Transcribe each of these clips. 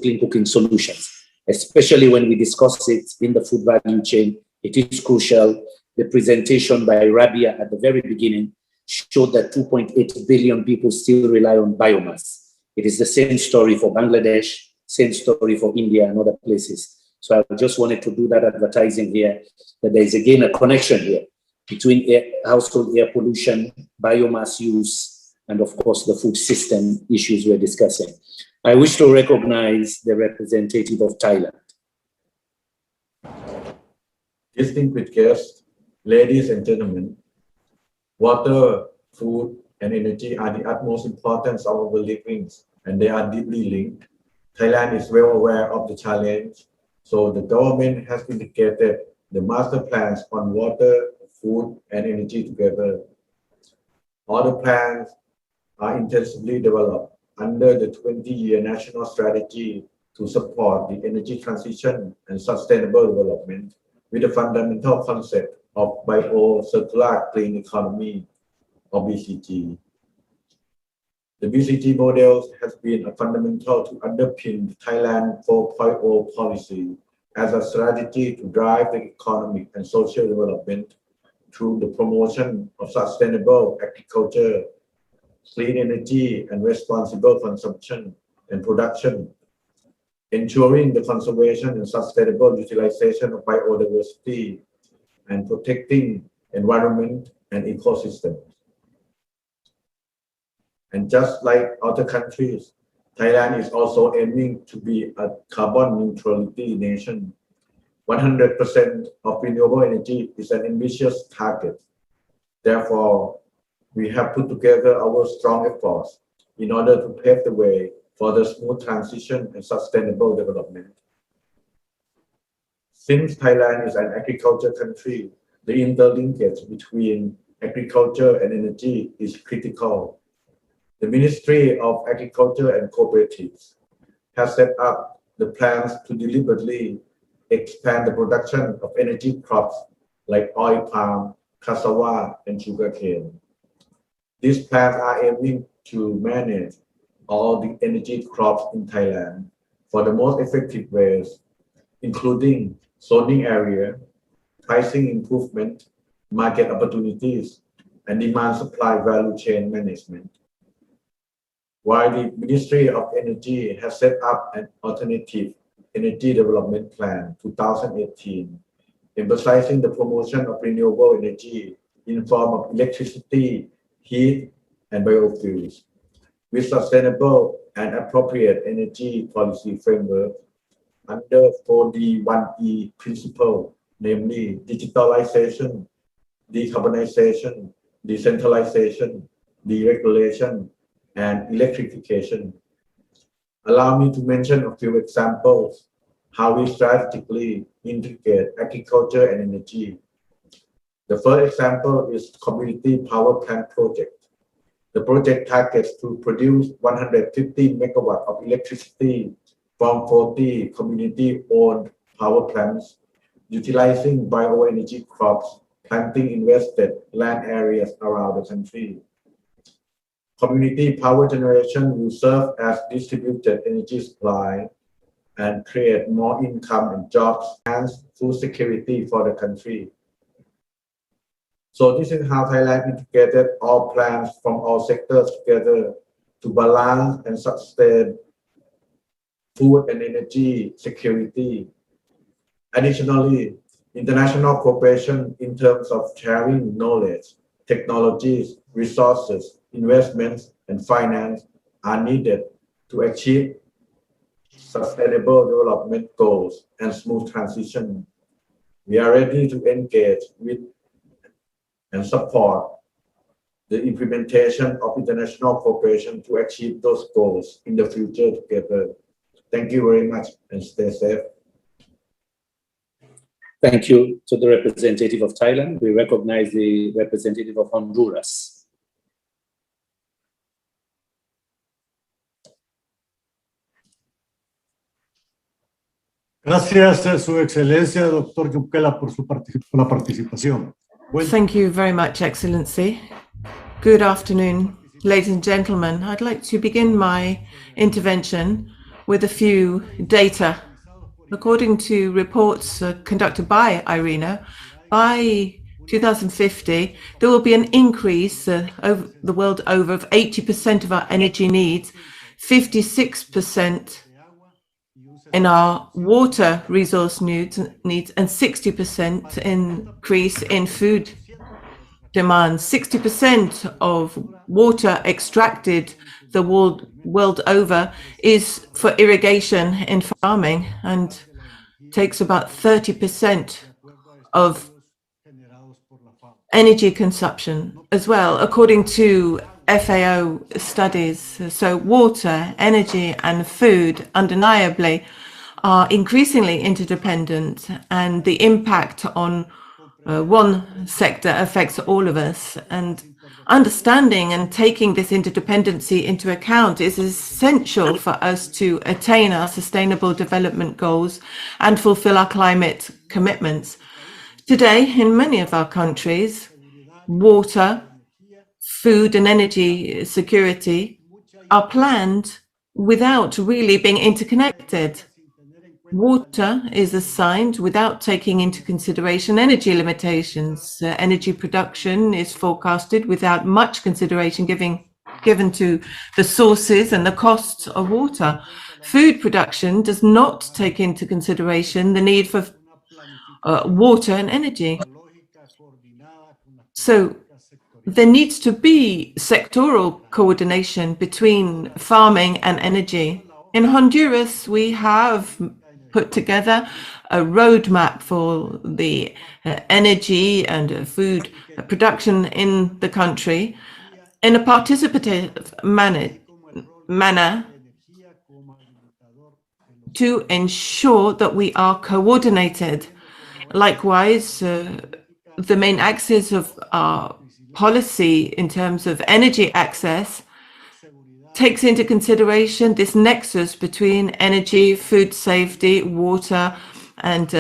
clean cooking solutions, especially when we discuss it in the food value chain. It is crucial. The presentation by Rabia at the very beginning showed that 2.8 billion people still rely on biomass. It is the same story for Bangladesh, same story for India and other places. So I just wanted to do that advertising here, that there is again a connection here between household air pollution, biomass use, and of course the food system issues we're discussing. I wish to recognize the representative of Thailand. Distinguished guests, ladies and gentlemen, water, food, and energy are the utmost importance of our livings, and they are deeply linked. Thailand is well aware of the challenge, so the government has indicated the master plans on water, food, and energy together. All the plans are intensively developed under the 20-year national strategy to support the energy transition and sustainable development with the fundamental concept of bio-circular clean economy, or BCG. The BCG model has been a fundamental to underpin the Thailand 4.0 policy as a strategy to drive the economic and social development through the promotion of sustainable agriculture, clean energy, and responsible consumption and production, ensuring the conservation and sustainable utilization of biodiversity, and protecting environment and ecosystems. And just like other countries, Thailand is also aiming to be a carbon neutrality nation. 100% of renewable energy is an ambitious target. Therefore, we have put together our strong efforts in order to pave the way for the smooth transition and sustainable development. Since Thailand is an agriculture country, the interlinkage between agriculture and energy is critical. The Ministry of Agriculture and Cooperatives has set up the plans to deliberately expand the production of energy crops like oil palm, cassava, and sugarcane. These plans are aiming to manage all the energy crops in Thailand for the most effective ways, including zoning area, pricing improvement, market opportunities, and demand-supply value chain management. While the Ministry of Energy has set up an alternative energy development plan 2018, emphasizing the promotion of renewable energy in form of electricity, heat, and biofuels, with sustainable and appropriate energy policy framework under 4D1E principle, namely digitalization, decarbonization, decentralization, deregulation, and electrification. Allow me to mention a few examples how we strategically integrate agriculture and energy. The first example is Community Power Plant Project. The project targets to produce 150 megawatts of electricity from 40 community-owned power plants, utilizing bioenergy crops, planting invested land areas around the country. Community power generation will serve as distributed energy supply and create more income and jobs and food security for the country. So this is how Thailand integrated all plans from all sectors together to balance and sustain food and energy security. Additionally, international cooperation in terms of sharing knowledge, technologies, resources, investments, and finance are needed to achieve sustainable development goals and smooth transition. We are ready to engage with and support the implementation of international cooperation to achieve those goals in the future together. Thank you very much and stay safe. Thank you to the representative of Thailand. We recognize the representative of Honduras. Gracias, Su Excelencia, Dr. Yukela, por la participación. Thank you very much, Excellency. Good afternoon, ladies and gentlemen. I'd like to begin my intervention with a few data. According to reports conducted by IRENA, by 2050, there will be an increase over the world over of 80% of our energy needs, 56% in our water resource needs, and 60% increase in food demand. 60% of water extracted the world over is for irrigation in farming and takes about 30% of energy consumption as well, according to FAO studies. So water, energy, and food undeniably are increasingly interdependent, and the impact on one sector affects all of us. And understanding and taking this interdependency into account is essential for us to attain our sustainable development goals and fulfill our climate commitments. Today, in many of our countries, water, food and energy security are planned without really being interconnected. Water is assigned without taking into consideration energy limitations. Energy production is forecasted without much consideration given to the sources and the costs of water. Food production does not take into consideration the need for water and energy. So there needs to be sectoral coordination between farming and energy. In Honduras, we have put together a roadmap for the energy and food production in the country in a participative manner to ensure that we are coordinated. Likewise, the main axis of our policy in terms of energy access takes into consideration this nexus between energy, food safety, water, and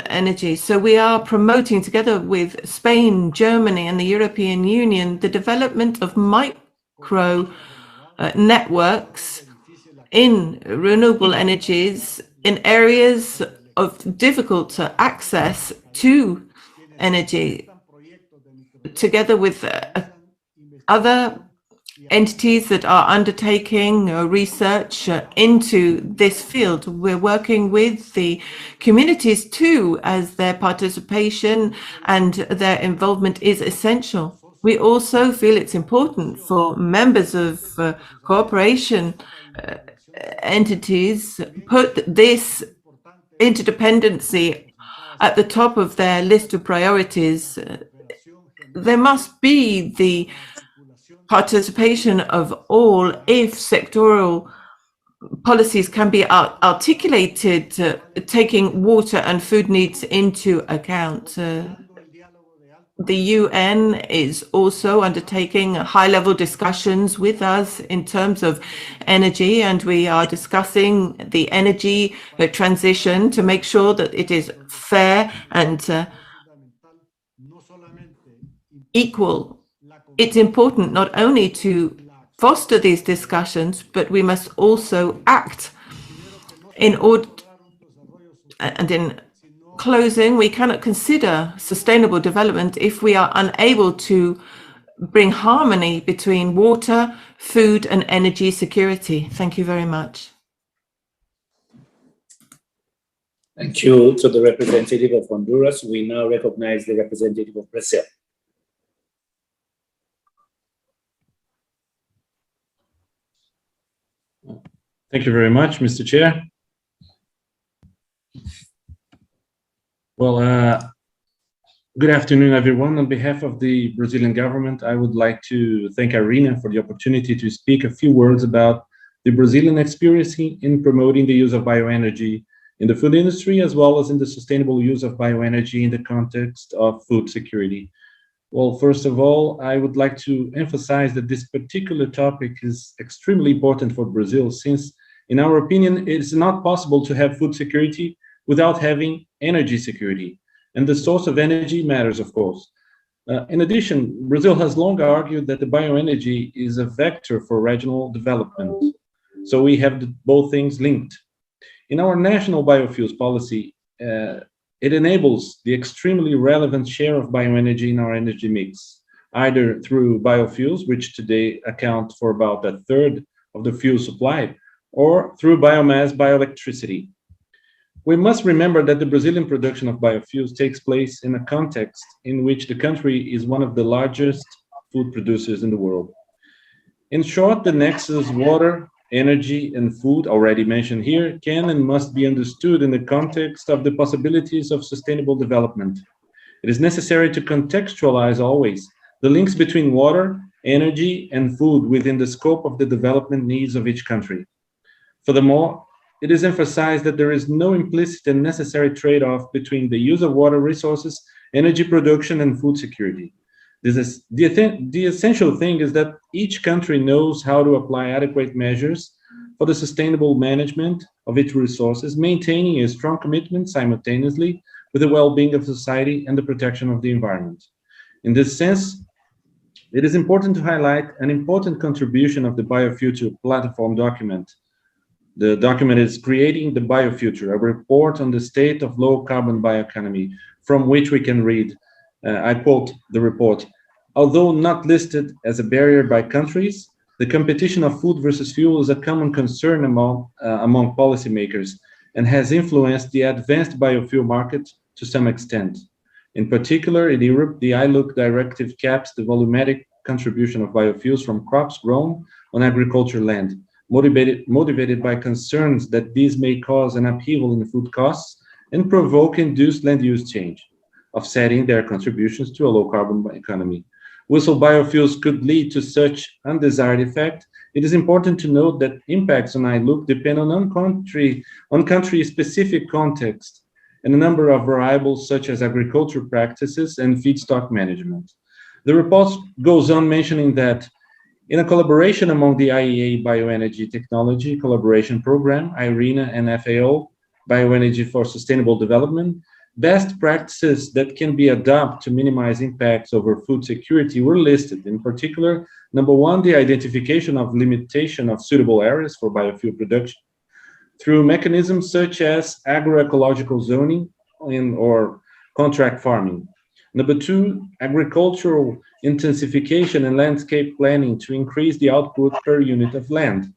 energy. So we are promoting, together with Spain, Germany, and the European Union, the development of micro networks in renewable energies in areas of difficult access to energy, together with other entities that are undertaking research into this field. We're working with the communities too, as their participation and their involvement is essential. We also feel it's important for members of cooperation entities put this interdependency at the top of their list of priorities. There must be the participation of all if sectoral policies can be articulated, taking water and food needs into account. The UN is also undertaking high-level discussions with us in terms of energy, and we are discussing the energy transition to make sure that it is fair and equal. It's important not only to foster these discussions, but we must also act in order. And in closing, we cannot consider sustainable development if we are unable to bring harmony between water, food, and energy security. Thank you very much. Thank you to the representative of Honduras. We now recognize the representative of Brazil. Thank you very much, Mr. Chair. Well, good afternoon, everyone. On behalf of the Brazilian government, I would like to thank IRENA for the opportunity to speak a few words about the Brazilian experience in promoting the use of bioenergy in the food industry, as well as in the sustainable use of bioenergy in the context of food security. Well, first of all, I would like to emphasize that this particular topic is extremely important for Brazil, since, in our opinion, it is not possible to have food security without having energy security. And the source of energy matters, of course. In addition, Brazil has long argued that the bioenergy is a vector for regional development. So we have both things linked. In our national biofuels policy, it enables the extremely relevant share of bioenergy in our energy mix, either through biofuels, which today account for about a third of the fuel supply, or through biomass bioelectricity. We must remember that the Brazilian production of biofuels takes place in a context in which the country is one of the largest food producers in the world. In short, the nexus water, energy, and food, already mentioned here, can and must be understood in the context of the possibilities of sustainable development. It is necessary to contextualize always the links between water, energy, and food within the scope of the development needs of each country. Furthermore, it is emphasized that there is no implicit and necessary trade-off between the use of water resources, energy production, and food security. The essential thing is that each country knows how to apply adequate measures for the sustainable management of its resources, maintaining a strong commitment simultaneously with the well-being of society and the protection of the environment. In this sense, it is important to highlight an important contribution of the BioFuture platform document. The document is Creating the BioFuture, a report on the state of low-carbon bioeconomy, from which we can read, I quote the report, although not listed as a barrier by countries, the competition of food versus fuel is a common concern among policymakers and has influenced the advanced biofuel market to some extent. In particular, in Europe, the ILUC directive caps the volumetric contribution of biofuels from crops grown on agricultural land, motivated by concerns that these may cause an upheaval in food costs and provoke induced land use change, offsetting their contributions to a low-carbon economy. While biofuels could lead to such undesired effect, it is important to note that impacts on ILUC depend on country-specific context and a number of variables such as agricultural practices and feedstock management. The report goes on mentioning that in a collaboration among the IEA Bioenergy Technology Collaboration Program, IRENA and FAO, Bioenergy for Sustainable Development, best practices that can be adopted to minimize impacts over food security were listed. In particular, number one, the identification of limitation of suitable areas for biofuel production through mechanisms such as agroecological zoning or contract farming. Number two, agricultural intensification and landscape planning to increase the output per unit of land.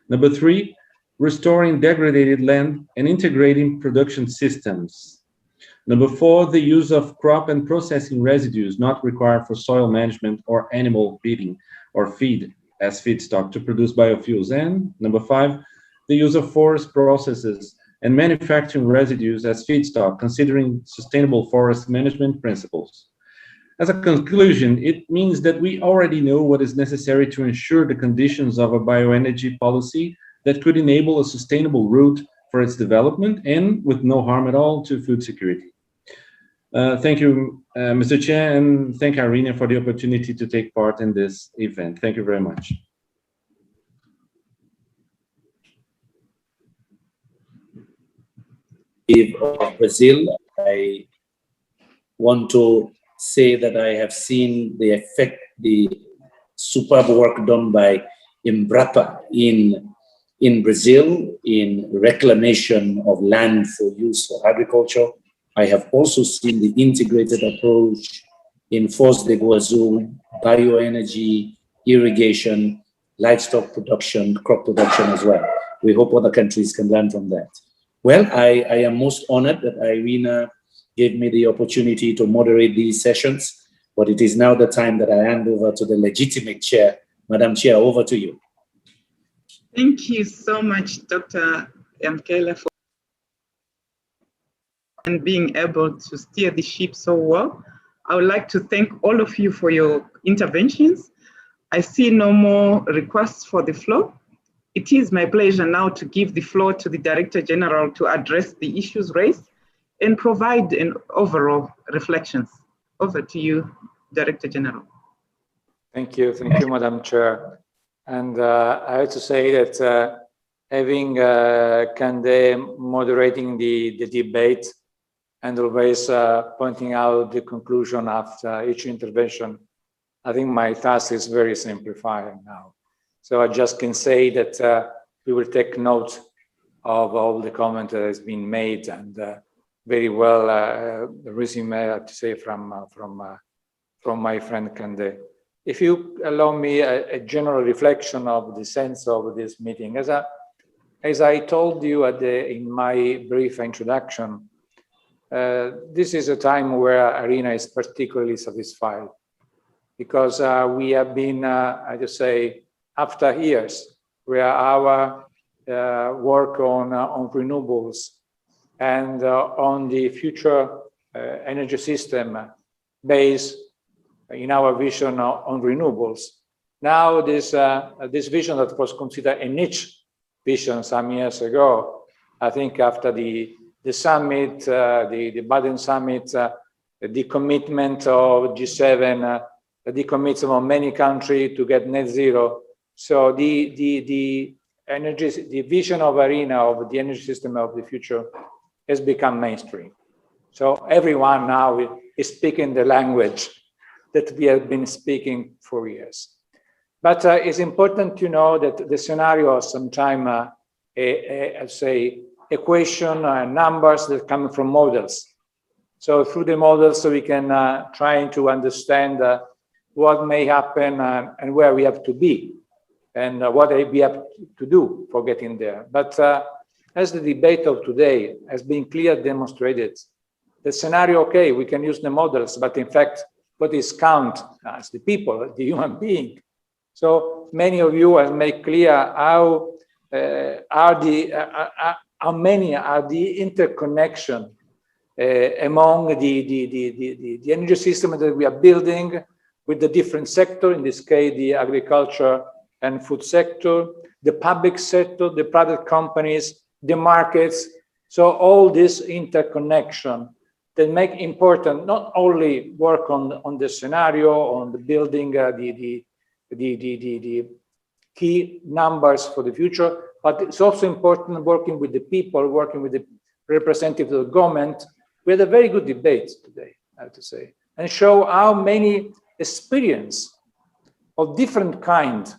Number three, restoring degraded land and integrating production systems. Number four, the use of crop and processing residues not required for soil management or animal feeding or feed as feedstock to produce biofuels. And number five, the use of forest processes and manufacturing residues as feedstock, considering sustainable forest management principles. As a conclusion, it means that we already know what is necessary to ensure the conditions of a bioenergy policy that could enable a sustainable route for its development and with no harm at all to food security. Thank you, Mr. Chair, and thank IRENA for the opportunity to take part in this event. Thank you very much. Of Brazil, I want to say that I have seen the superb work done by Embrapa in Brazil in reclamation of land for use for agriculture. I have also seen the integrated approach in Foz do Iguaçu, bioenergy, irrigation, livestock production, crop production as well. We hope other countries can learn from that. Well, I am most honored that IRENA gave me the opportunity to moderate these sessions, but it is now the time that I hand over to the legitimate chair. Madam Chair, over to you. Thank you so much, Dr. Mkela, for and being able to steer the ship so well. I would like to thank all of you for your interventions. I see no more requests for the floor. It is my pleasure now to give the floor to the Director General to address the issues raised and provide an overall reflections. Over to you, Director General. Thank you, Madam Chair. And I have to say that having Kande moderating the debate and always pointing out the conclusion after each intervention, I think my task is very simplifying now. So I just can say that we will take note of all the comment that has been made, and very well resume, I have to say, from my friend Kande. If you allow me a general reflection of the sense of this meeting, as I told you in my brief introduction, this is a time where IRENA is particularly satisfied, because we have been, I just say, after years where our work on renewables and on the future energy system based in our vision on renewables. Now this vision that was considered a niche vision some years ago, I think after the summit, the Baden summit, the commitment of G7, the commitment of many countries to get net zero. So the vision of IRENA, of the energy system of the future, has become mainstream. So everyone now is speaking the language that we have been speaking for years. But it's important to know that the scenario sometimes, say, equation and numbers that come from models. So through the models, we can try to understand what may happen and where we have to be, and what we have to do for getting there. But as the debate of today has been clearly demonstrated, the scenario, okay, we can use the models, but in fact, what is count as the people, the human being. So many of you have made clear how many are the interconnection among the energy system that we are building with the different sector, in this case, the agriculture and food sector, the public sector, the private companies, the markets. So all this interconnection that make important not only work on the scenario, on the building the key numbers for the future, but it's also important working with the people, working with the representatives of the government. We had a very good debate today, I have to say, and show how many experience of different kind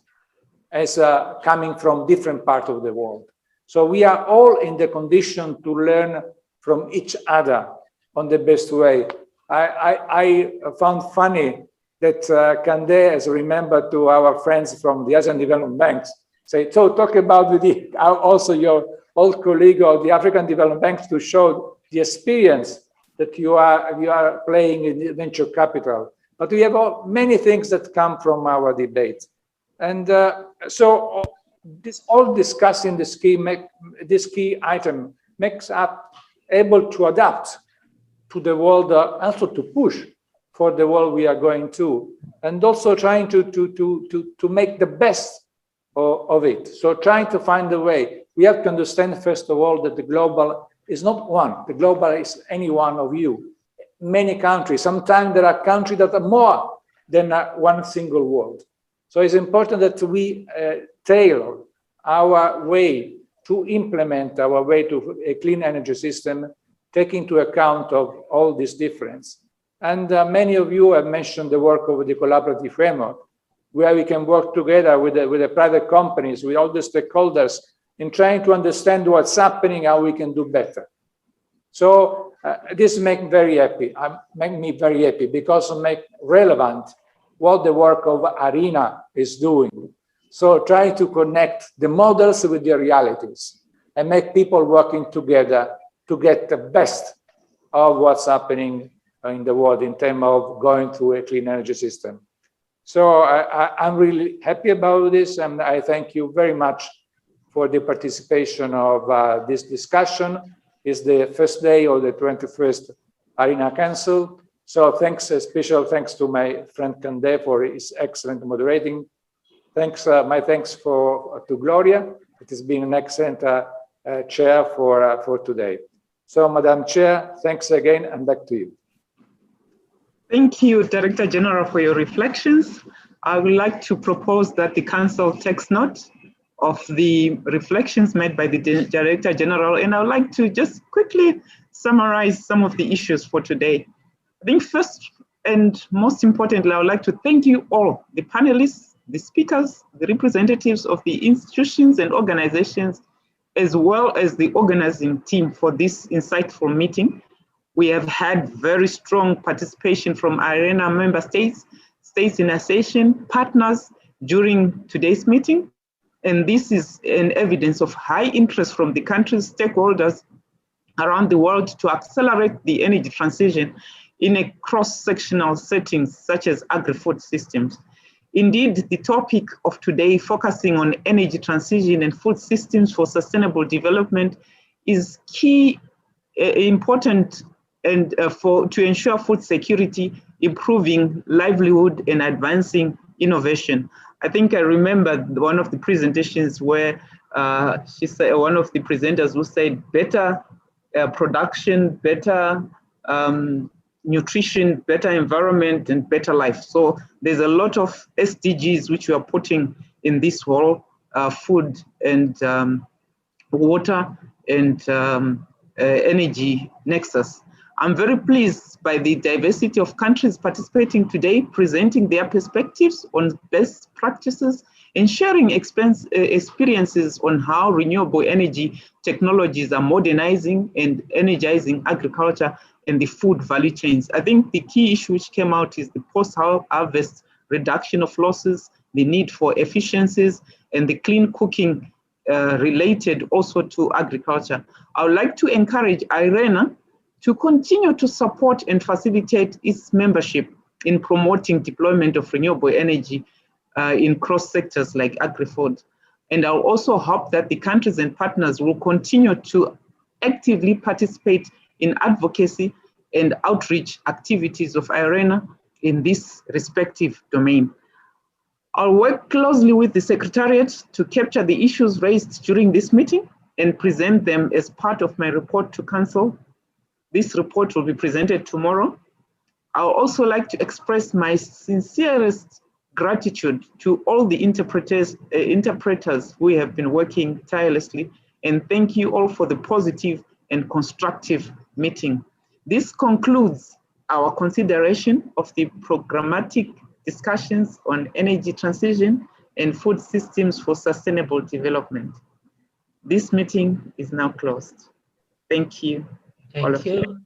as coming from different parts of the world. So we are all in the condition to learn from each other on the best way. I found funny that Kande has remembered to our friends from the Asian Development Banks, say, so talk about also your old colleague of the African Development Banks to show the experience that you are playing in venture capital. But we have many things that come from our debate. And so this all discussing this key item makes us able to adapt to the world, also to push for the world we are going to, and also trying to make the best of it. So trying to find a way. We have to understand, first of all, that the global is not one. The global is any one of you. Many countries. Sometimes there are countries that are more than one single world. So it's important that we tailor our way to implement our way to a clean energy system, taking into account of all this difference. And many of you have mentioned the work of the collaborative framework, where we can work together with the private companies, with all the stakeholders, in trying to understand what's happening, how we can do better. So this makes me very happy because it makes relevant what the work of IRENA is doing. So try to connect the models with the realities and make people working together to get the best of what's happening in the world in terms of going through a clean energy system. So I'm really happy about this, and I thank you very much for the participation of this discussion. It's the first day of the 21st IRENA Council. So thanks, special thanks to my friend Kande for his excellent moderating. Thanks, my thanks to Gloria. It has been an excellent chair for today. So, Madam Chair, thanks again, and back to you. Thank you, Director General, for your reflections. I would like to propose that the Council takes note of the reflections made by the Director General, and I would like to just quickly summarize some of the issues for today. I think first and most importantly, I would like to thank you all, the panelists, the speakers, the representatives of the institutions and organizations, as well as the organizing team for this insightful meeting. We have had very strong participation from IRENA member states, states in association, partners during today's meeting. And this is an evidence of high interest from the country's stakeholders around the world to accelerate the energy transition in a cross-sectional settings such as agri-food systems. Indeed, the topic of today, focusing on energy transition and food systems for sustainable development, is key, important, and to ensure food security, improving livelihood, and advancing innovation. I think I remember one of the presentations where she said, one of the presenters who said, better production, better nutrition, better environment, and better life. So there's a lot of SDGs which we are putting in this whole food and water and energy nexus. I'm very pleased by the diversity of countries participating today, presenting their perspectives on best practices and sharing experiences on how renewable energy technologies are modernizing and energizing agriculture and the food value chains. I think the key issue which came out is the post-harvest reduction of losses, the need for efficiencies, and the clean cooking related also to agriculture. I would like to encourage IRENA to continue to support and facilitate its membership in promoting deployment of renewable energy in cross sectors like agri-food. And I'll also hope that the countries and partners will continue to actively participate in advocacy and outreach activities of IRENA in this respective domain. I'll work closely with the Secretariat to capture the issues raised during this meeting and present them as part of my report to Council. This report will be presented tomorrow. I would also like to express my sincerest gratitude to all the interpreters who have been working tirelessly, and thank you all for the positive and constructive meeting. This concludes our consideration of the programmatic discussions on energy transition and food systems for sustainable development. This meeting is now closed. Thank you. Thank you.